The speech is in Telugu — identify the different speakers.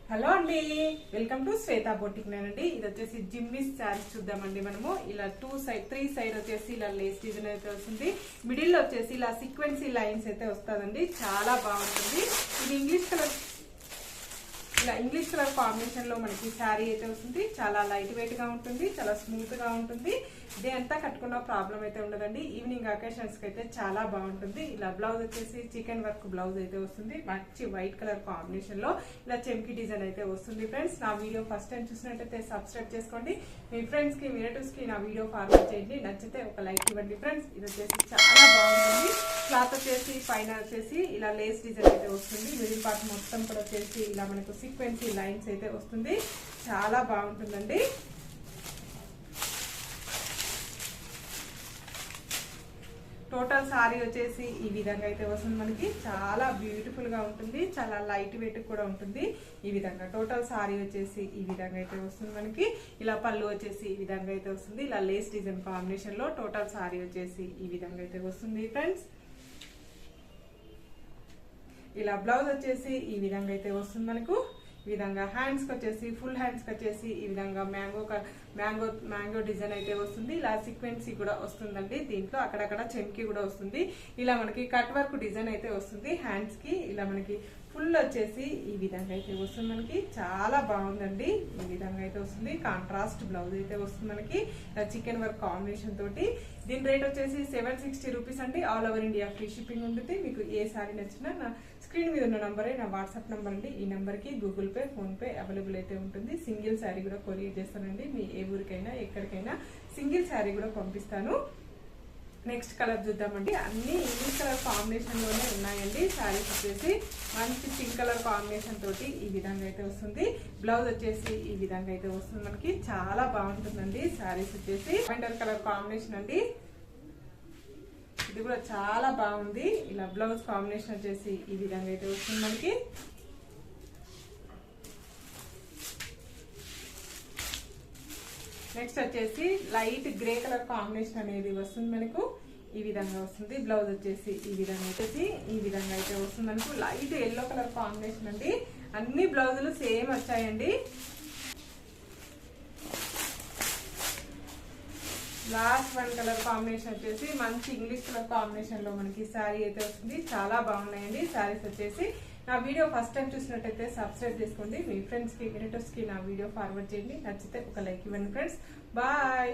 Speaker 1: హలో అండి, వెల్కమ్ టు శ్వేత బొటిక్ అండి. ఇది వచ్చేసి జిమ్మిస్ శారీస్ చూద్దామండి. మనము ఇలా త్రీ సైడ్ వచ్చేసి ఇలా లేస్ డిజైన్ అయితే వస్తుంది. మిడిల్ లో వచ్చేసి ఇలా సీక్వెన్సీ లైన్స్ అయితే వస్తుందండి. చాలా బాగుంటుంది. ఇది ఇంగ్లీష్ కలర్ కాంబినేషన్ లో మనకి శారీ అయితే వస్తుంది. చాలా లైట్ వెయిట్ గా ఉంటుంది, చాలా స్మూత్ గా ఉంటుంది. డే అంతా కట్టుకున్న ప్రాబ్లం అయితే ఉండదండి. ఈవినింగ్ అకేషన్స్ కి అయితే చాలా బాగుంటుంది. ఇలా బ్లౌజ్ వచ్చేసి చికెన్ వర్క్ బ్లౌజ్ అయితే వస్తుంది. మంచి వైట్ కలర్ కాంబినేషన్ లో ఇలా చెంకి డిజైన్ అయితే వస్తుంది. ఫ్రెండ్స్, నా వీడియో ఫస్ట్ టైం చూసినట్టయితే సబ్స్క్రైబ్ చేసుకోండి. మీ ఫ్రెండ్స్ కి రిలేటివ్స్ కి నా వీడియో ఫార్వర్డ్ చేయండి. నచ్చితే ఒక లైక్ ఇవ్వండి. ఫ్రెండ్స్, ఇది వచ్చేసి చాలా బాగుంటుంది. క్లాత్ వచ్చేసి పైన వచ్చేసి ఇలా లేస్ డిజైన్ అయితే వస్తుంది. మిడిల్ పార్ట్ మొత్తం కూడా వచ్చేసి ఇలా మనకు సీక్వెన్సీ లైన్స్ అయితే వస్తుంది. చాలా బాగుంటుందండి. టోటల్ సారీ వచ్చేసి ఈ విధంగా అయితే వస్తుంది. మనకి చాలా బ్యూటిఫుల్ గా ఉంటుంది. చాలా లైట్ వెయిట్ కూడా ఉంటుంది. ఈ విధంగా టోటల్ సారీ వచ్చేసి ఈ విధంగా అయితే వస్తుంది. మనకి ఇలా పళ్ళు వచ్చేసి ఈ విధంగా అయితే వస్తుంది. ఇలా లేస్ డిజైన్ కాంబినేషన్ లో టోటల్ సారీ వచ్చేసి ఈ విధంగా అయితే వస్తుంది. ఫ్రెండ్స్, ఇలా బ్లౌజ్ వచ్చేసి ఈ విధంగా అయితే వస్తుంది. మనకు ఈ విధంగా హ్యాండ్స్ కి వచ్చేసి ఫుల్ హ్యాండ్స్ కి వచ్చేసి ఈ విధంగా మ్యాంగో డిజైన్ అయితే వస్తుంది. ఇలా సీక్వెన్సీ కూడా వస్తుందండి. దీంట్లో అక్కడక్కడ చెంకి కూడా వస్తుంది. ఇలా మనకి కట్ వర్క్ డిజైన్ అయితే వస్తుంది. హ్యాండ్స్ కి ఇలా మనకి ఫుల్ వచ్చేసి ఈ విధంగా అయితే వస్తుంది. మనకి చాలా బాగుందండి. ఈ విధంగా అయితే వస్తుంది. కాంట్రాస్ట్ బ్లౌజ్ అయితే వస్తుంది. మనకి చికెన్ వర్క్ కాంబినేషన్ తోటి. దీని రేట్ వచ్చేసి 760 రూపీస్ అండి. All over India free shipping ఉంటుంది. మీకు ఏ సారీ నచ్చినా నా స్క్రీన్ మీద ఉన్న నంబరే నా వాట్సాప్ నంబర్ అండి. ఈ నంబర్ కి Google pay, phone pay available అయితే ఉంటుంది. సింగిల్ శారీ కూడా కొరియర్ చేస్తానండి. మీ ఏ ఊరికైనా ఎక్కడికైనా సింగిల్ శారీ కూడా పంపిస్తాను. నెక్స్ట్ కలర్ చూద్దామండి. అన్ని ఇంగ్లీష్ కలర్ కాంబినేషన్ లోనే ఉన్నాయండి. శారీస్ వచ్చేసి మంచి పింక్ కలర్ కాంబినేషన్ తోటి ఈ విధంగా అయితే వస్తుంది. బ్లౌజ్ వచ్చేసి ఈ విధంగా అయితే వస్తుంది. మనకి చాలా బాగుంటుందండి. శారీస్ వచ్చేసి లావెండర్ కలర్ కాంబినేషన్ అండి. ఇది కూడా చాలా బాగుంది. ఇలా బ్లౌజ్ కాంబినేషన్ వచ్చేసి ఈ విధంగా అయితే వస్తుంది. మనకి నెక్స్ట్ వచ్చేసి లైట్ గ్రే కలర్ కాంబినేషన్ అనేది వస్తుంది. మనకు ఈ విధంగా వస్తుంది. బ్లౌజ్ వచ్చేసి ఈ విధంగా అయితే వస్తుంది. మనకు లైట్ ఎల్లో కలర్ కాంబినేషన్ అండి. అన్ని బ్లౌజులు సేమ్ వచ్చాయండి. లాస్ట్ వన్ కలర్ కాంబినేషన్ వచ్చేసి మంచి ఇంగ్లీష్ కలర్ కాంబినేషన్ లో మనకి శారీ అయితే వస్తుంది. చాలా బాగున్నాయండి శారీస్ వచ్చేసి. నా వీడియో ఫస్ట్ టైం చూసినట్టయితే సబ్స్క్రైబ్ చేసుకోండి. మీ ఫ్రెండ్స్ కి రిలేటివ్స్ కి నా వీడియో ఫార్వర్డ్ చేయండి. నచ్చితే ఒక లైక్ ఇవ్వండి. Friends, bye.